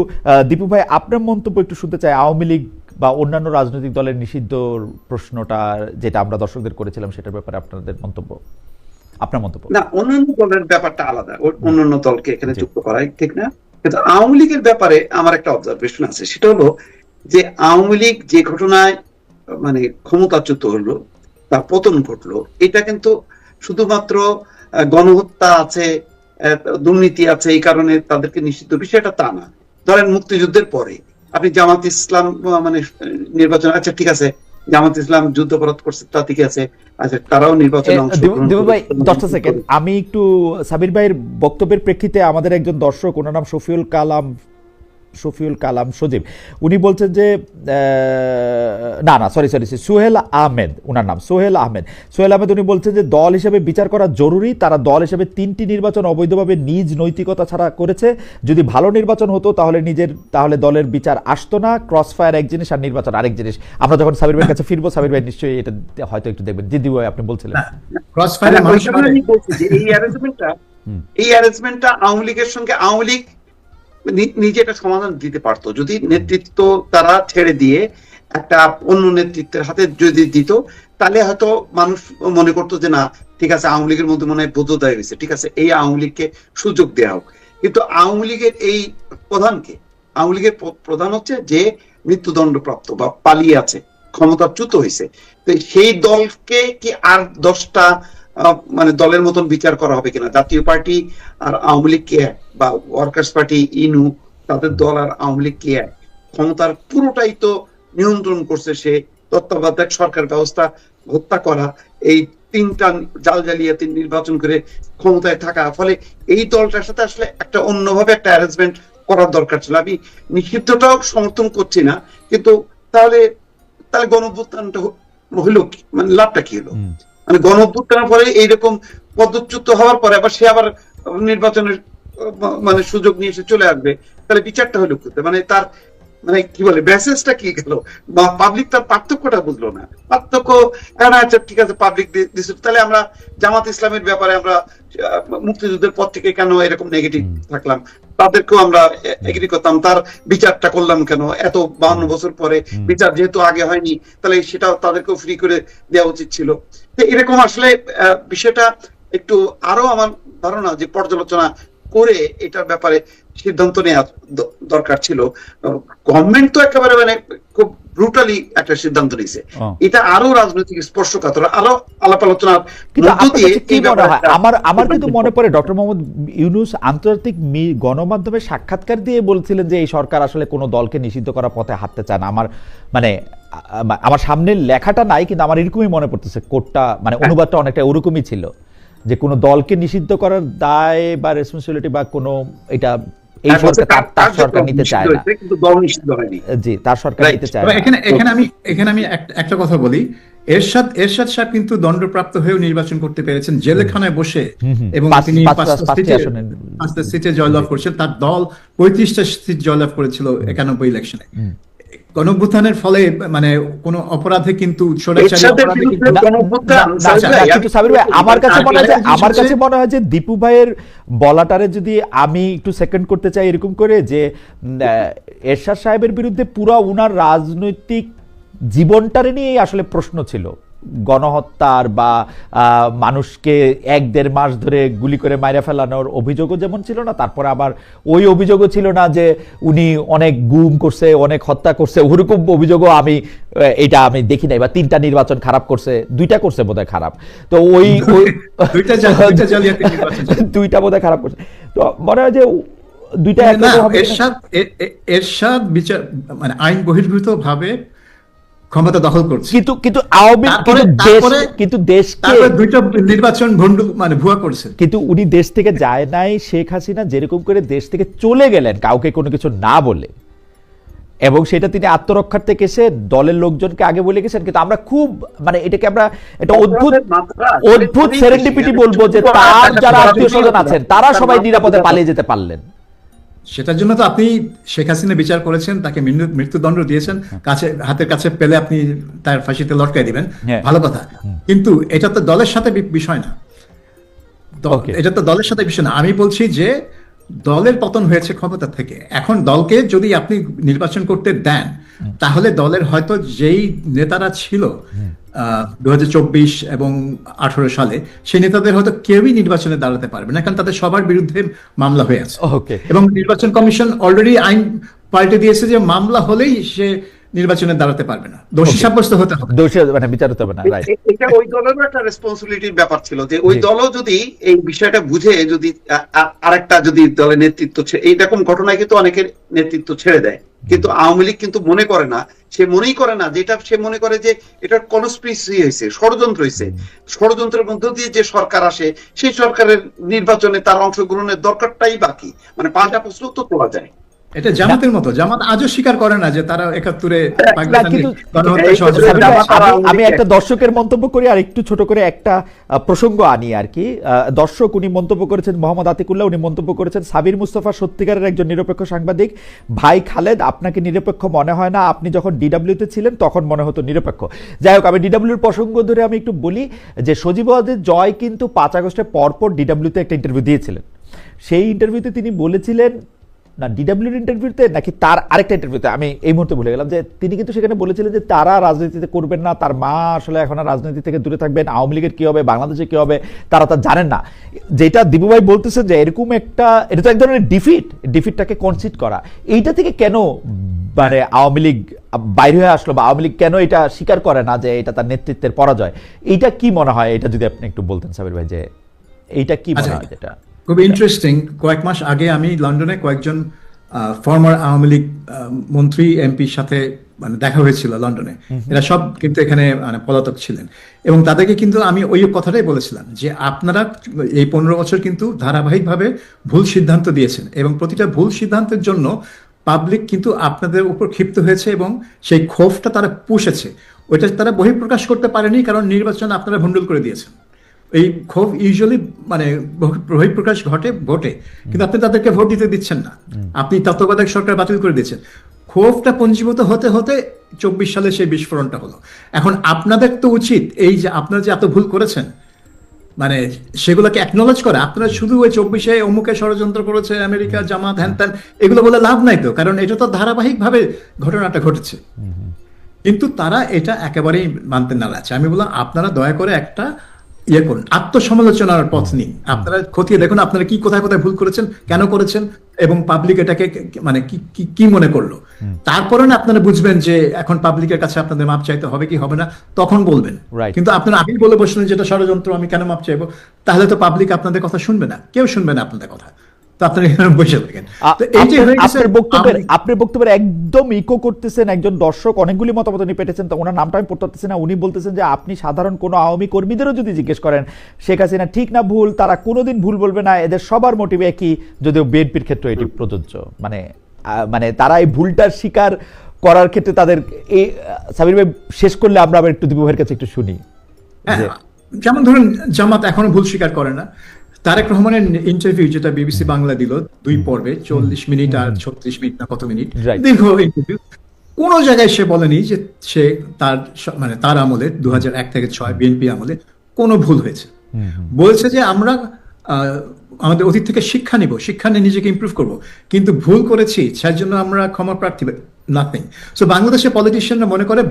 দীপু ভাই আপনার মন্তব্য একটু শুনতে চাই আওয়ামী লীগ বা অন্যান্য রাজনৈতিক দলের নিষিদ্ধ প্রশ্নটা যেটা আমরা দর্শকদের করেছিলাম সেটার ব্যাপারে আপনাদের মন্তব্য, আপনার মন্তব্য। না, অন্যান্য দলের ব্যাপারটা আলাদা, অন্যান্য দলকে এখানে যুক্ত করাই ঠিক না। কিন্তু আওয়ামী লীগের ব্যাপারে আমার একটা অবজারভেশন আছে, সেটা হলো যে আওয়ামী লীগ যে ঘটনায় মানে ক্ষমতাচ্যুত হলো বা পতন ঘটলো, এটা কিন্তু শুধুমাত্র গণহত্যা আছে, দুর্নীতি আছে, এই কারণে তাদেরকে নিষিদ্ধ, বিষয়টা তা না। ধরেন মুক্তিযুদ্ধের পরে আপনি জামাত ইসলাম মানে নির্বাচন, আচ্ছা ঠিক আছে, জামাত ইসলাম যুদ্ধাপরাধ করছে, তা ঠিক আছে, আচ্ছা তারাও নির্বাচনে অংশগ্রহণ করে। ভাই 10টা সেকেন্ড, আমি একটু সাবির ভাইয়ের বক্তব্যের প্রেক্ষিতে আমাদের একজন দর্শক, ওনার নাম শফিউল কালাম সজীব, উনি বলছেন যে সরি সোহেল আহমেদ, ওনার নাম সোহেল আহমেদ, উনি বলছেন যে দল হিসেবে বিচার করা জরুরি। তারা দল হিসেবে 3টি নির্বাচন অবৈধভাবে নিজ নৈতিকতা ছাড়া করেছে। যদি ভালো নির্বাচন হতো তাহলে দলের বিচার আসতো না। ক্রস ফায়ার এক জিনিস আর নির্বাচন আরেক জিনিস। আমরা যখন সাবির ভাইয়ের কাছে ফিরবো, সাবির ভাই নিশ্চয়ই এটা হয়তো একটু দেখবেন। দিদি ভাই আপনি বলছিলেন ক্রস ফায়ার, আমি বলছি যে এই অ্যারেঞ্জমেন্টটা আওয়ামী লীগের সঙ্গে আওয়ামী লীগ নিজে একটা সমাধান দিতে পারতো, যদি নেতৃত্ব তারা ছেড়ে দিয়ে একটা অন্য নেতৃত্বের হাতে যদি দিত, তাহলে হয়তো মানুষ মনে করতো যে না ঠিক আছে, আওয়ামী লীগের মধ্যে মনে হয় বোধোদয় হয়েছে, ঠিক আছে এই আওয়ামী লীগকে সুযোগ দেওয়া হোক। কিন্তু আওয়ামী লীগের এই প্রধানকে, আওয়ামী লীগের প্রধান হচ্ছে যে মৃত্যুদণ্ডপ্রাপ্ত বা পালিয়ে আছে, ক্ষমতাচ্যুত হয়েছে, তো সেই দলকে কি আর 10টা মানে দলের মতন বিচার করা হবে কিনা? জাতীয় পার্টি আর আওয়ামী লীগ কে এক, বা ওয়ার্কার্স পার্টি ইনু তাদের দল আর আওয়ামী লীগ কে এক? ক্ষমতার পুরোটাই তো নিয়ন্ত্রণ করছে সে। তত্ত্বাবধায়ক সরকার ব্যবস্থা হত্যা করা, এই 3টা জালজালিয়াতি নির্বাচন করে ক্ষমতায় থাকা, ফলে এই দলটার সাথে আসলে একটা অন্যভাবে একটা অ্যারেঞ্জমেন্ট করার দরকার ছিল। আমি নিষিদ্ধটাও সমর্থন করছি না, কিন্তু তাহলে গণঅভ্যুত্থানটা হলো কি, মানে লাভটা কি হলো? মানে গণঅভ্যুত্থানের পরে এইরকম পদচ্যুত হওয়ার পরে আবার সে আবার নির্বাচনের মানে সুযোগ নিয়ে এসে চলে আসবে, তাহলে বিচারটা হলো কোথায়? মানে তার মানে কি বলে মেসেজটা কি গেল? বা পাবলিক তার পার্থক্যটা বুঝলো না। পার্থক্য আচ্ছা ঠিক আছে পাবলিক দিচ্ছে, তাহলে আমরা জামাত ইসলামের ব্যাপারে আমরা মুক্তিযুদ্ধের পর থেকে কেন এরকম নেগেটিভ থাকলাম, তাদেরকেও আমরা এগ্রি করতাম, তার বিচারটা করলাম কেন এত 52 বছর পরে? বিচার যেহেতু আগে হয়নি, তাহলে সেটা তাদেরকেও ফ্রি করে দেওয়া উচিত ছিল। তো এরকম আসলে বিষয়টা একটু আরো আমার ধারণা যে পর্যালোচনা করে এটার ব্যাপারে সিদ্ধান্ত নেওয়া দরকার ছিল। গভর্নমেন্ট তো একেবারে মানে খুব ব্রুটালি একটা সিদ্ধান্ত নিয়েছে, এটা আরো রাজনৈতিক স্পর্শকাতর, আরো আলাপ আলোচনার মধ্য দিয়ে আমার কিন্তু মনে পড়ে ডক্টর মোহাম্মদ ইউনূস আন্তর্জাতিক গণমাধ্যমে সাক্ষাৎকার দিয়ে বলছিলেন যে এই সরকার আসলে কোনো দলকে নিষিদ্ধ করার পথে হাঁটতে চায় না। আমার মানে আমার সামনে লেখাটা নাই, কিন্তু আমার এরকমই মনে পড়তেছে, কোটটা মানে অনুবাদটা অনেকটা ওরকমই ছিল, যে কোনো দলকে নিষিদ্ধ করার দায় বা রেসপন্সিবিলিটি বা কোনো এটা এই সরকার তার সরকার নিতে চায় না, কিন্তু দল নিষিদ্ধ হয়নি। জি, তার সরকার নিতে চায় না। এখানে আমি একটা কথা বলি, এরশাদ সাহেব কিন্তু দণ্ডপ্রাপ্ত হয়েও নির্বাচন করতে পেরেছেন জেলখানায় বসে, এবং তিনি 5টা সিটে জয়লাভ করেছেন। তার দল 35টা সিট জয়লাভ করেছিল 91 ইলেকশনে। গণঅভ্যুত্থানের ফলে মানে কোন অপরাধে কিন্তু আমার কাছে মনে হয় যে দীপু ভাইয়ের বলাটারে যদি আমি একটু সেকেন্ড করতে চাই এরকম করে, যে এরশাদ সাহেবের বিরুদ্ধে পুরো উনার রাজনৈতিক জীবনটারে নিয়েই আসলে প্রশ্ন ছিল। গণহত্যার বা মানুষকে 1-1.5 মাস ধরে গুলি করে মাইরা ফেলানোর অভিযোগও যেমন ছিল না, তারপরে আবার ওই অভিযোগও ছিল না যে উনি অনেক গুম করছে, অনেক হত্যা করছে, ওরকম অভিযোগও আমি দেখি নাই। বা 3টা নির্বাচন খারাপ করছে, 2টা করছে বোধহয় খারাপ, তো ওই 2টা বোধহয় খারাপ করছে। তো মনে হয় যে 2টা এরশাদ বিচার মানে আইন বহির্ভূত ভাবে ক্ষমতা দখল করছে, কিন্তু দেশকে 2টা নির্বাচন মানে ভুয়া করছে। কিন্তু উনি দেশ থেকে যায় নাই। শেখ হাসিনা যেরকম করে দেশ থেকে চলে গেলেন কাউকে কোনো কিছু না বলে, এবং সেটা তিনি আত্মরক্ষার্থে এসে দলের লোকজনকে আগে বলে গেছেন। কিন্তু আমরা খুব মানে এটাকে আমরা একটা অদ্ভুত সেরেন্ডিপিটি বলবো যে তার যারা আত্মীয় স্বজন আছেন তারা সবাই নিরাপদে পালিয়ে যেতে পারলেন। সেটার জন্য তো আপনি শেখ হাসিনা বিচার করেছেন, তাকে মৃত্যুদণ্ড দিয়েছেন, হাতের কাছে পেলে আপনি তার ফাঁসিতে লটকাই দিবেন, ভালো কথা। কিন্তু এটা তো দলের সাথে বিষয় না, এটা তো দলের সাথে বিষয় না। আমি বলছি যে দলের পতন হয়েছে ক্ষমতা থেকে। এখন দলকে যদি আপনি নির্বাচন করতে দেন, তাহলে দলের হয়তো যেই নেতারা ছিল 2024 এবং 18 সালে, সেই নেতাদের হয়তো কেউই নির্বাচনে দাঁড়াতে পারবে না, কারণ তাদের সবার বিরুদ্ধে মামলা হয়ে আছে। এবং নির্বাচন কমিশন অলরেডি আইন পাল্টে দিয়েছে যে মামলা হলেই সে নির্বাচনে দাঁড়াতে পারবে না, দোষী সাব্যস্ত হতে হবে, দোষী মানে বিচার হতে হবে না। এটা ওই দলেরও একটা রেসপন্সিবিলিটির ব্যাপার ছিল, যে ওই দলও যদি এই বিষয়টা বুঝে যদি আরেকটা যদি দলের নেতৃত্ব, এইরকম ঘটনায় কিন্তু অনেকের নেতৃত্ব ছেড়ে দেয়, কিন্তু আওয়ামী লীগ কিন্তু মনে করে না, সে মনেই করে না যেটা, সে মনে করে যে এটা কনস্পিরেসি হয়েছে, ষড়যন্ত্র হয়েছে, ষড়যন্ত্রের মধ্য দিয়ে যে সরকার আসে সেই সরকারের নির্বাচনে তার অংশগ্রহণের দরকারটাই বাকি, মানে 5টা প্রশ্ন তো তোলা যায়। এটা জামাতের মতো, জামাত আজও স্বীকার করে না যে তারা 71-এ আমি একটা দর্শকের মন্তব্য করি আর একটু ছোট করে একটা প্রসঙ্গ আনি আর কি। দর্শক উনি মন্তব্য করেছেন, মোহাম্মদ আতিকুল্লাহ, উনি মন্তব্য করেছেন, সাবির মুস্তফা সত্যিকারের একজন নিরপেক্ষ সাংবাদিক। ভাই খালেদ, আপনাকে নিরপেক্ষ মনে হয় না, আপনি যখন ডিডব্লিউতে ছিলেন তখন মনে হতো নিরপেক্ষ। যাই হোক, আমি ডিডব্লিউর প্রসঙ্গ ধরে আমি একটু বলি যে সজীব ওয়াজেদ জয় কিন্তু 5 আগস্টের পরপর ডিডব্লিউতে একটা ইন্টারভিউ দিয়েছিলেন। সেই ইন্টারভিউতে তিনি বলেছিলেন না ডিডব্লিউর ইন্টারভিউতে নাকি তার আরেকটা ইন্টারভিউতে, আমি এই মুহূর্তে ভুলে গেলাম, যে তিনি কিন্তু সেখানে বলেছিলেন যে তারা রাজনীতিতে করবেন না, তার মা আসলে এখন আর রাজনীতি থেকে দূরে থাকবেন, আওয়ামী লীগের কি হবে, বাংলাদেশে কি হবে তারা তা জানেন না। যেটা দীপু ভাই বলতেছেন যে এরকম একটা, এটা তো এক ধরনের ডিফিটটাকে কনসিড করা, এইটা থেকে কেন মানে আওয়ামী লীগ বাইরে হয়ে আসলো, বা আওয়ামী লীগ কেন এটা স্বীকার করে না যে এটা তার নেতৃত্বের পরাজয়? এইটা কি মনে হয়, এটা যদি আপনি একটু বলতেন সাবির ভাই, যে এইটা কি মনে হয়? যেটা খুব ইন্টারেস্টিং, কয়েক মাস আগে আমি লন্ডনে কয়েকজন ফর্মার আওয়ামী লীগ মন্ত্রী এমপির সাথে মানে দেখা হয়েছিল লন্ডনে। এরা সব কিন্তু এখানে মানে পলাতক ছিলেন, এবং তাদেরকে কিন্তু আমি ওই কথাটাই বলেছিলাম যে আপনারা এই 15 বছর কিন্তু ধারাবাহিকভাবে ভুল সিদ্ধান্ত দিয়েছেন, এবং প্রতিটা ভুল সিদ্ধান্তের জন্য পাবলিক কিন্তু আপনাদের উপর ক্ষিপ্ত হয়েছে, এবং সেই ক্ষোভটা তারা পুষেছে। ওইটা তারা বহিঃপ্রকাশ করতে পারেনি, কারণ নির্বাচন আপনারা ভণ্ডুল করে দিয়েছেন। এই ক্ষোভ ইউজুয়ালি মানে বহিঃপ্রকাশ ঘটে ভোটে, কিন্তু আপনি তাদেরকে ভোট দিতে দিচ্ছেন না, আপনি তত্ত্বাবধায়ক সরকার বাতিল করে দিচ্ছেন। ক্ষোভটা পঞ্জীভূত হতে হতে 24 সালে সেই বিস্ফোরণটা হলো। এখন আপনাদের তো উচিত এই যে আপনারা যে এত ভুল করেছেন মানে সেগুলোকে অ্যাকনোলেজ করে। আপনারা শুধু ওই 24-এ অমুকে ষড়যন্ত্র করেছে, আমেরিকা, জামাত, হ্যান ত্যান, এগুলো বলে লাভ নাই তো, কারণ এটা তো ধারাবাহিকভাবে ঘটনাটা ঘটেছে। কিন্তু তারা এটা একেবারেই মানতে নারাজ। আমি বললাম আপনারা দয়া করে একটা ইয়ে করুন, আত্মসমালোচনার পথ নিন, আপনারা খতিয়ে দেখুন আপনারা কি কোথায় কোথায় ভুল করেছেন, কেন করেছেন, এবং পাবলিক এটাকে মানে কি মনে করলো। তারপরে না আপনারা বুঝবেন যে এখন পাবলিকের কাছে আপনাদের মাপ চাইতে হবে কি হবে না, তখন বলবেন। কিন্তু আপনারা আগেই বলে বসলেন যেটা ষড়যন্ত্র, আমি কেন মাপ চাইবো, তাহলে তো পাবলিক আপনাদের কথা শুনবে না, কেউ শুনবে না আপনাদের কথা। আপনার বক্তব্যের একদম ইকো করতেছেন একজন দর্শক, অনেকগুলি মতামত উনি পেটেছেন, তো ওনার নামটা আমি পড়তে পারতেছি না। উনি বলতেছেন যে আপনি সাধারণ কোনো আওয়ামী কর্মীদেরও যদি জিজ্ঞেস করেন শেখ হাসিনা ঠিক না ভুল, তারা কোনোদিন ভুল বলবে না, এদের সবার মোটিভ একই, যদিও বিএনপির ক্ষেত্রে এটি প্রযোজ্য। মানে তারা এই ভুলটার স্বীকার করার ক্ষেত্রে তাদের এই সাবির ভাই শেষ করলে আমরা আবার একটু দীপু ভাইয়ের কাছে একটু শুনি। যেমন ধরুন জামাত এখনো ভুল স্বীকার করে না। তারেক রহমানের ইন্টারভিউ যেটা বিবিসি বাংলা দিল 2 পর্বে 40 মিনিট আর 36 মিনিট না কত মিনিট দীর্ঘ ইন্টারভিউ, কোন জায়গায় সে বলেনি যে সে তার আমলে 2001 থেকে 6 বিএনপি আমলে কোনো ভুল হয়েছে। বলছে যে আমরা আমাদের অতীত থেকে শিক্ষা নিব, শিক্ষা নিয়ে নিজেকে ইমপ্রুভ করব, কিন্তু ভুল করেছি সেই জন্য আমরা ক্ষমা প্রার্থী, নাথিং। সো বাংলাদেশের পলিটিশিয়ানরা মনে করে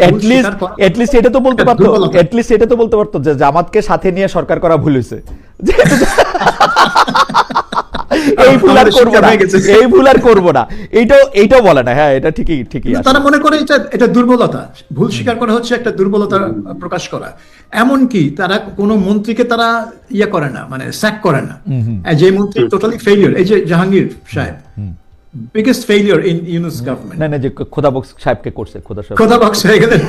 এটলিস্ট এটা তো বলতে পারতো যে জামাতকে সাথে নিয়ে সরকার করা ভুল হয়েছে, এই ভুল আর করবো না, এইটাও বলে না। হ্যাঁ, এটা ঠিকই। তারা মনে করে এটা দুর্বলতা, ভুল স্বীকার করা হচ্ছে একটা দুর্বলতা প্রকাশ করা। এমনকি তারা কোনো মন্ত্রীকে তারা ইয়ে করে না, মানে স্যাক করে না। যে মন্ত্রী টোটালি ফেলিওর, এই যে জাহাঙ্গীর সাহেব, biggest failure in Yunus government. না যে খোদাবক্স সাহেবকে করছে, খোদাবক্স হয়ে গেলেন,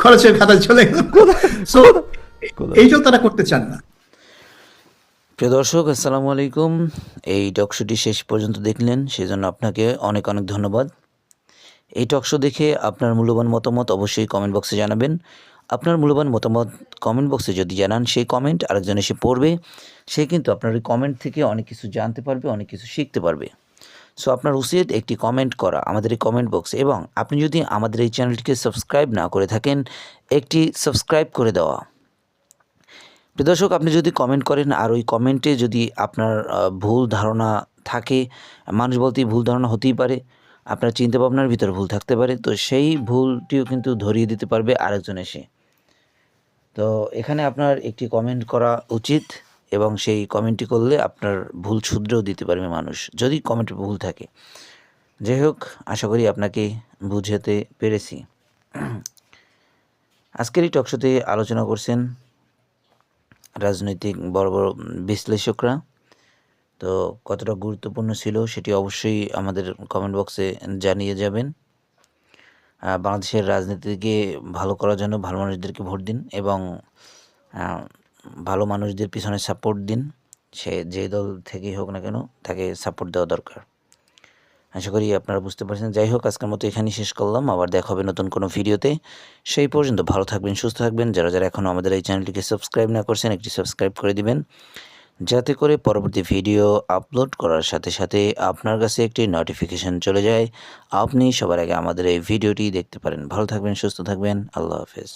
খরচের খাতায় চলে গেল। সো এইটাও তারা করতে চান না। প্রিয় দর্শক, আসসালামু আলাইকুম। এই টকশোটি শেষ পর্যন্ত দেখলেন, সেজন্য আপনাকে অনেক অনেক ধন্যবাদ। এই টকশো দেখে আপনার মূল্যবান মতামত অবশ্যই কমেন্ট বক্সে জানাবেন। আপনার মূল্যবান মতামত কমেন্ট বক্সে যদি জানান, সেই কমেন্ট আরেকজন এসে পড়বে, সে কিন্তু আপনার ওই কমেন্ট থেকে অনেক কিছু জানতে পারবে, অনেক কিছু শিখতে পারবে। সো আপনার উচিত একটি কমেন্ট করা আমাদের এই কমেন্ট বক্সে, এবং আপনি যদি আমাদের এই চ্যানেলটিকে সাবস্ক্রাইব না করে থাকেন, একটি সাবস্ক্রাইব করে দেওয়া। প্রিয় দর্শক, আপনি যদি কমেন্ট করেন আর ওই কমেন্টে যদি আপনার ভুল ধারণা থাকে, মানুষ বলতেই ভুল ধারণা হতেই পারে, আপনার চিন্তাভাবনার ভিতরে ভুল থাকতে পারে, তো সেই ভুলটিও কিন্তু ধরিয়ে দিতে পারবে আরেকজন এসে। তো এখানে আপনার একটি কমেন্ট করা উচিত, এবং সেই কমেন্টটি করলে আপনার ভুল শুধরেও দিতে পারবে মানুষ, যদি কমেন্টে ভুল থাকে। যাই হোক, আশা করি আপনাকে বুঝাতে পেরেছি। আজকের এই টকশোতে আলোচনা করছেন রাজনৈতিক বড় বড় বিশ্লেষকরা। তো কতটা গুরুত্বপূর্ণ ছিল সেটি অবশ্যই আমাদের কমেন্ট বক্সে জানিয়ে যাবেন। বাংলাদেশের রাজনীতিকে ভালো করার জন্য ভালো মানুষদেরকে ভোট দিন, এবং ভালো মানুষদের পিছনে সাপোর্ট দিন। সে যে দল থেকেই হোক না কেন, তাকে সাপোর্ট দেওয়া দরকার। আশা করি আপনারা বুঝতে পারছেন। যাই হোক, আজকের মতো এখানেই শেষ করলাম। আবার দেখা হবে নতুন কোনো ভিডিওতে। সেই পর্যন্ত ভালো থাকবেন, সুস্থ থাকবেন। যারা এখনও আমাদের এই চ্যানেলটিকে সাবস্ক্রাইব না করছেন, একটি সাবস্ক্রাইব করে দিবেন, যাতে করে পরবর্তী ভিডিও আপলোড করার সাথে সাথে আপনার কাছে একটি নোটিফিকেশন চলে যায়, আপনি সবার আগে আমাদের এই ভিডিওটি দেখতে পারেন। ভালো থাকবেন, সুস্থ থাকবেন। আল্লাহ হাফেজ।